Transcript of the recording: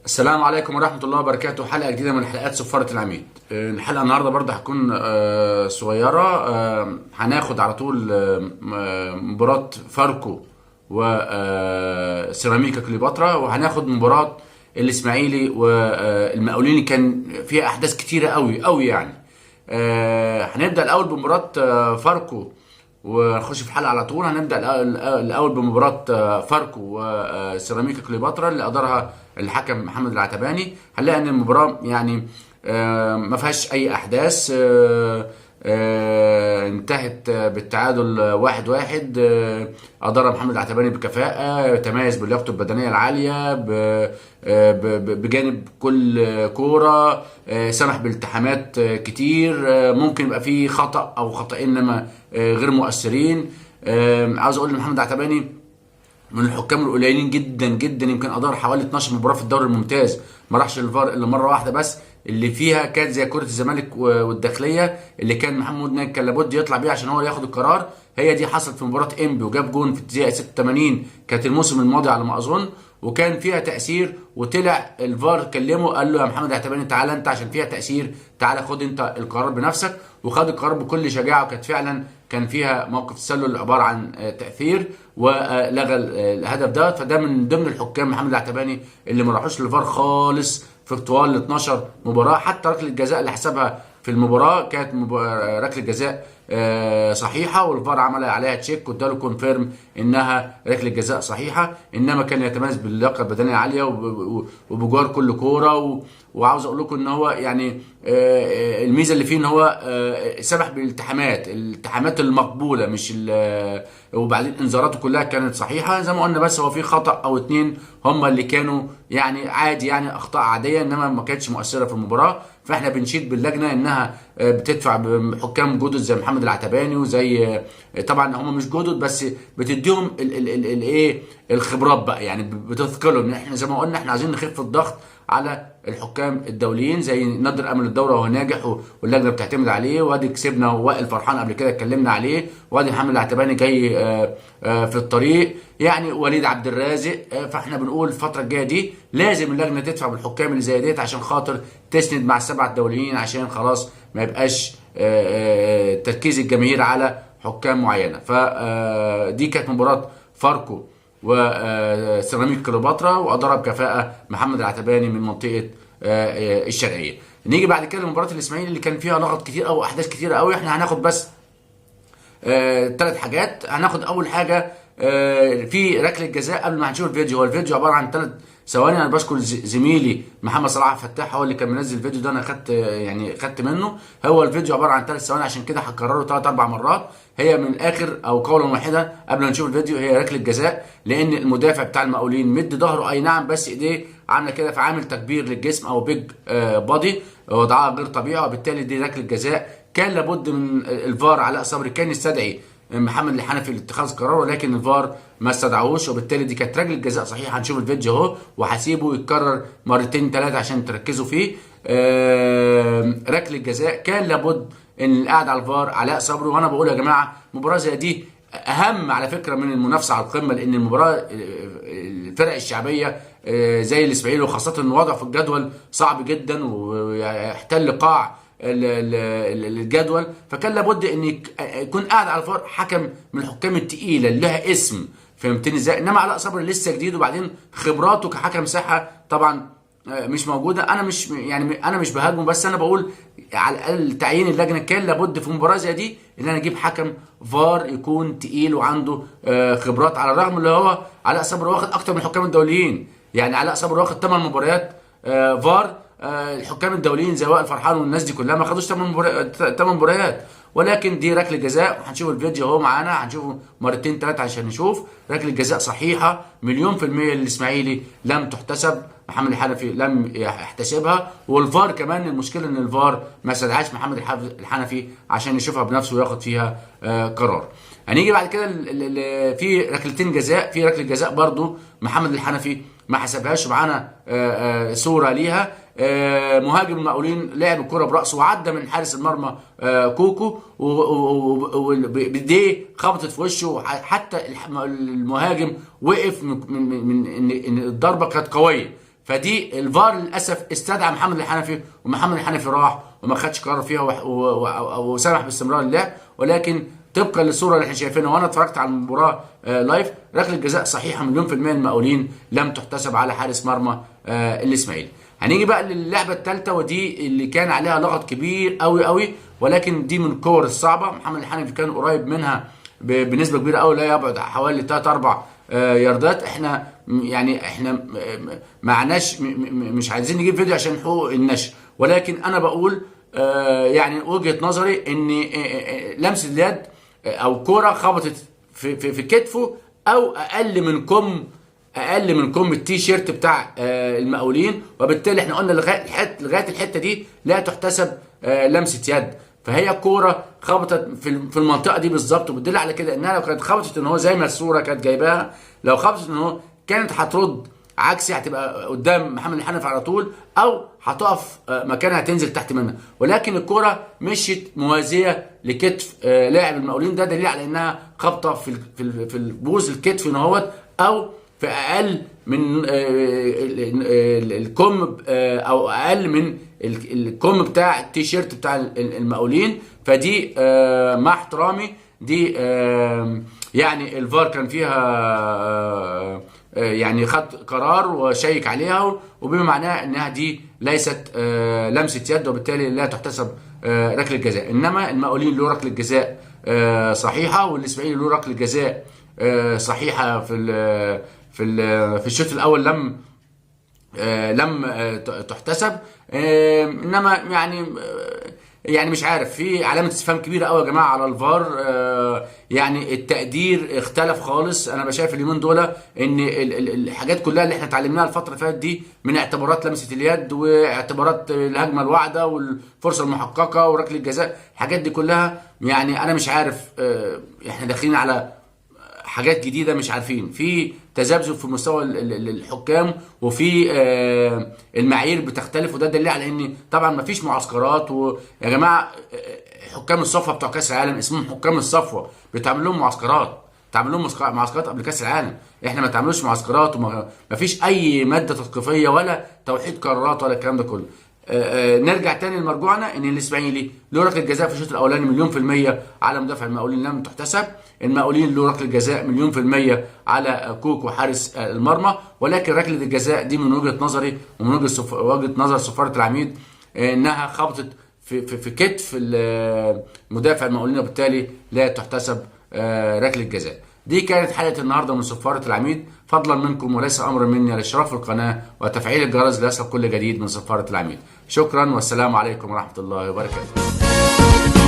السلام عليكم ورحمة الله وبركاته. حلقة جديدة من حلقات صفارة العميد. الحلقة النهاردة برضه هتكون صغيرة. هناخد على طول مباراة فاركو وسيراميكا كليوباترا، وهناخد مباراة الإسماعيلي والمقاولين اللي كان فيها أحداث كتيرة قوي يعني. هنبدأ الأول بمباراة فاركو ونخش في الحلقة على طول. هنبدأ الأول بمباراة فاركو وسيراميكا كليوباترا اللي أدارها الحكم محمد العتباني. هنلاقي إن المباراة يعني ما فيهاش أي أحداث. انتهت بالتعادل 1-1. أدار محمد العتباني بكفاءة، تميز بلياقته البدنية العالية بجانب كل كورة، سمح بالالتحامات كتير. ممكن يبقى فيه خطأ أو خطأين إنما غير مؤثرين. عاوز أقول لمحمد العتباني من الحكام القليلين جدا جدا، يمكن ادار حوالي 12 مباراه في الدوري الممتاز، ما راحش الفار الا مره واحده بس، اللي فيها كانت زي كره الزمالك والداخليه اللي كان محمود ناجي كان لابد يطلع بيها عشان هو اللي ياخد القرار. هي دي حصلت في مباراه انبي وجاب جون في الدقيقه 86، كانت الموسم الماضي على ما اظن، وكان فيها تاثير. وطلع الفار كلمه قال له يا محمد اعتبرني تعالى انت عشان فيها تاثير، تعالى خد انت القرار بنفسك. وخد القرار بكل شجاعه، وكانت فعلا كان فيها موقف تسلل عباره عن تاثير، ولغى الهدف ده. فده من ضمن الحكام محمد العتباني اللي ما راحوش للفار خالص في طوال 12 مباراه. حتى ركله الجزاء اللي حسبها في المباراه كانت ركله جزاء صحيحه، والفار عمل عليها تشيك واداله كونفيرم انها ركله جزاء صحيحه، انما كان يتميز باللياقه البدنيه عاليه وبجوار كل كوره. وعاوز اقول لكم ان هو يعني الميزه اللي فيه ان هو سمح الالتحامات المقبوله، مش وبعدين انذاراته كلها كانت صحيحه زي ما قلنا، بس هو في خطا او اتنين هم اللي كانوا يعني عادي، يعني اخطاء عاديه انما ما كانتش مؤثره في المباراه. فاحنا بنشيد باللجنه انها بتدفع بحكام جدد زي محمد العتباني وزي طبعا هم مش جدد بس بتديهم الايه الخبرات بقى، يعني بتثقلهم. احنا زي ما قلنا احنا عايزين نخف الضغط على الحكام الدوليين زي نادر امل الدوره، وهو ناجح واللجنه بتعتمد عليه. وادي كسبنا وائل فرحان قبل كده اتكلمنا عليه، وادي محمد العتباني جاي في الطريق، يعني وليد عبد الرازق. فاحنا بنقول الفتره الجايه دي لازم اللجنه تدفع بالحكام اللي زي ديت عشان خاطر تسند مع السبعه الدوليين، عشان خلاص ما يبقاش تركيز الجماهير على حكام معينه. فدي كانت مباراه فاركو وسيراميك كليوباترا، وادار بكفاءه محمد العتباني من منطقه الشرقيه. نيجي بعد كده لمباراه الاسماعيلي اللي كان فيها لغط كتير او احداث كتير قوي. احنا هناخد بس ثلاث حاجات. هناخد اول حاجه في ركله جزاء. قبل ما هنشوف الفيديو، هو الفيديو عباره عن 3 ثواني. انا بشكر زميلي محمد صلاح فتاح، هو اللي كان منزل الفيديو ده، انا خدت منه. هو الفيديو عباره عن 3 ثواني، عشان كده هكرره 3 4 مرات. هي من الاخر او قولا واحدا قبل ما نشوف الفيديو، هي ركله جزاء، لان المدافع بتاع المقاولين مد ظهره اي نعم، بس ايديه عامله كده، فعامل تكبير للجسم او بيج بادي، وضعها غير طبيعي، وبالتالي دي ركله جزاء. كان لابد من الفار علاء صبري كان يستدعي محمد الحنفي لاتخاذ قرار، ولكن الفار ما استدعوش، وبالتالي دي كانت ركله جزاء صحيحه. هنشوف الفيديو اهو وهسيبه يتكرر مرتين 3 عشان تركزوا فيه. ركله جزاء كان لابد ان القاعد على الفار علاء صبري. وانا بقول يا جماعه مباراه زي دي اهم على فكره من المنافسه على القمه، لان المباراه الفرق الشعبيه زي الاسماعيلي، وخاصه ان وضعه في الجدول صعب جدا ويحتل قاع الجدول، فكان لابد ان يكون قاعد على الفار حكم من الحكام التقيله اللي لها اسم، فهمتني ازاي؟ انما علاء صبري لسه جديد، وبعدين خبراته كحكم ساحه طبعا مش موجوده. انا مش بهاجمه، بس انا بقول على الاقل تعيين اللجنه كان لابد في مباراه زي دي ان انا اجيب حكم فار يكون تقيل وعنده خبرات، على الرغم اللي هو علاء صبري واخد اكتر من الحكام الدوليين. يعني علاء صبري واخد 8 مباريات فار، الحكام الدوليين زي وائل فرحان والناس دي كلها ما خدوش 8 مباريات. ولكن دي ركله جزاء، وهنشوف الفيديو اهو معانا، هنشوفه مرتين 3 عشان نشوف. ركله جزاء صحيحه مليون في المية للاسماعيلي، لم تحتسب، محمد الحنفي لم يحتسبها، والفار كمان المشكله ان الفار ما استدعاش محمد الحنفي عشان يشوفها بنفسه وياخد فيها قرار. هنيجي بعد كده في ركلتين جزاء. في ركله جزاء برضو محمد الحنفي ما حسبهاش، معانا صوره ليها. مهاجم المقاولين لعب الكره براسه وعدى من حارس المرمى كوكو، وبايديه خبطت في وشه، حتى المهاجم وقف من ان الضربه كانت قويه، فدي الفار للاسف استدعى محمد الحنفي، ومحمد الحنفي راح وما خدش قرار فيها وسمح باستمرار اللعب. ولكن طبقا للصوره اللي احنا شايفينها، وانا اتفرجت على المباراه لايف، ركله جزاء صحيحه مليون في المية المقاولين لم تحتسب على حارس مرمى الاسماعيلي. هنيجي بقى للعبه الثالثه، ودي اللي كان عليها لغط كبير قوي قوي، ولكن دي من الكور الصعبه. محمد الحنفي كان قريب منها بنسبه كبيره قوي، لا يبعد حوالي 3 4 ياردات. احنا يعني احنا معناش مش عايزين نجيب فيديو عشان حقوق النشر، ولكن انا بقول يعني وجهه نظري ان لمسه اليد او كوره خبطت في كتفه او اقل من كم التيشيرت بتاع المقاولين، وبالتالي احنا قلنا لغايه الحته دي لا تحتسب لمسه يد. فهي كوره خبطت في المنطقه دي بالظبط، وبتدل على كده انها لو كانت خبطت ان هو زي ما الصوره كانت جايباها، لو خبطت ان هو كانت هترد عكسي، هتبقى قدام محمد الحنفي على طول، او هتقف مكانها تنزل تحت منها. ولكن الكوره مشيت موازيه لكتف لاعب المقاولين، ده دليل على انها خبطه في البوز الكتف نهوت، او في اقل من الكم او اقل من الكم بتاع التيشيرت بتاع المقاولين. فدي مع احترامي دي يعني الفار كان فيها يعني خد قرار وشيك عليها، وبما معناه انها دي ليست لمسه يد، وبالتالي لا تحتسب ركله جزاء. انما المقاولين له ركله جزاء صحيحه، والاسماعيلي له ركله جزاء صحيحه في الشوط الاول لم تحتسب. انما يعني مش عارف، في علامه استفهام كبيره قوي يا جماعه على الفار. يعني التقدير اختلف خالص. انا بشايف اليومين دول ان الحاجات كلها اللي احنا اتعلمناها الفتره اللي فاتت دي، من اعتبارات لمسه اليد واعتبارات الهجمه الواعده والفرصه المحققه وركله الجزاء، الحاجات دي كلها يعني انا مش عارف، احنا داخلين على حاجات جديده مش عارفين، في تذبذب في مستوى الحكام، وفي المعايير بتختلف، وده دليل على ان طبعا ما فيش معسكرات. ويا جماعه حكام الصفوه بتوع كاس العالم اسمهم حكام الصفوه، بيتعمل لهم معسكرات، تعمل لهم معسكرات قبل كاس العالم. احنا ما تعملوش معسكرات، وما فيش اي ماده تثقيفيه ولا توحيد قرارات ولا الكلام ده كله. نرجع تاني لمرجوعنا ان الاسماعيلي له ركله جزاء في الشوط الاولاني مليون في المية على مدافع المقاولين لم تحتسب. المقاولين له ركله جزاء مليون في المية على كوك وحارس المرمى، ولكن ركله الجزاء دي من وجهه نظري ومن وجهه نظر سفاره العميد انها خبطت في كتف مدافع المقاولين، وبالتالي لا تحتسب ركله جزاء. دي كانت حلقه النهارده من سفاره العميد، فضلا منكم وليس امرا مني الاشتراك في القناه وتفعيل الجرس ليصل كل جديد من سفاره العميد. شكرا والسلام عليكم ورحمه الله وبركاته.